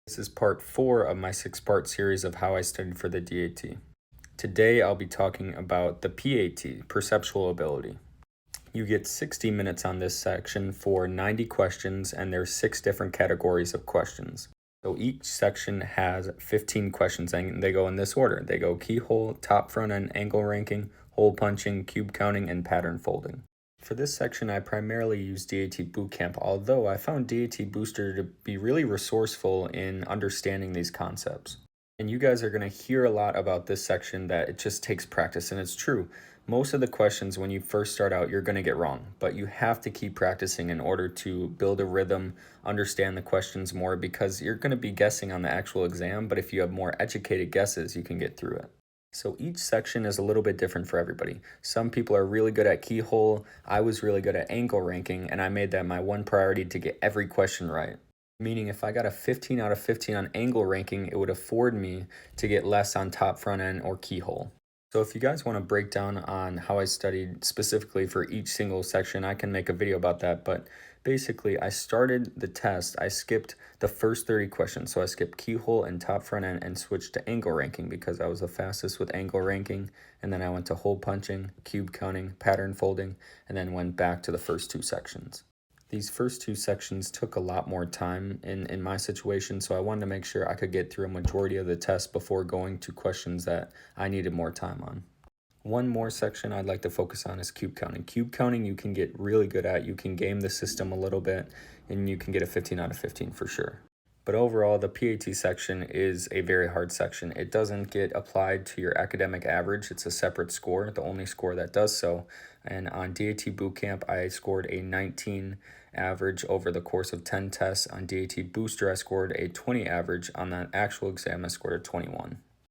This is part 4 of my 6-part series of how I studied for the DAT. Today I'll be talking about the PAT, perceptual ability. You get 60 minutes on this section for 90 questions, and there's 6 different categories of questions. So each section has 15 questions, and they go in this order. They go keyhole, top front end angle ranking, hole punching, cube counting, and pattern folding. For this section, I primarily use DAT Bootcamp, although I found DAT Booster to be really resourceful in understanding these concepts. And you guys are going to hear a lot about this section that it just takes practice, and it's true. Most of the questions when you first start out, you're going to get wrong, but you have to keep practicing in order to build a rhythm, understand the questions more, because you're going to be guessing on the actual exam, but if you have more educated guesses, you can get through it. So each section is a little bit different for everybody. Some people are really good at keyhole. I was really good at angle ranking, and I made that my one priority to get every question right. Meaning if I got a 15 out of 15 on angle ranking, it would afford me to get less on top front end or keyhole. So if you guys want to break down on how I studied specifically for each single section, I can make a video about that. But basically, I started the test. I skipped the first 30 questions. So I skipped keyhole and top front end and switched to angle ranking because I was the fastest with angle ranking. And then I went to hole punching, cube counting, pattern folding, and then went back to the first 2 sections. These first 2 sections took a lot more time in my situation, so I wanted to make sure I could get through a majority of the test before going to questions that I needed more time on. One more section I'd like to focus on is cube counting. Cube counting you can get really good at. You can game the system a little bit, and you can get a 15 out of 15 for sure. But overall, the PAT section is a very hard section. It doesn't get applied to your academic average. It's a separate score, the only score that does so. And on DAT Bootcamp, I scored a 19 average over the course of 10 tests. On DAT Booster, I scored a 20 average. On that actual exam, I scored a 21.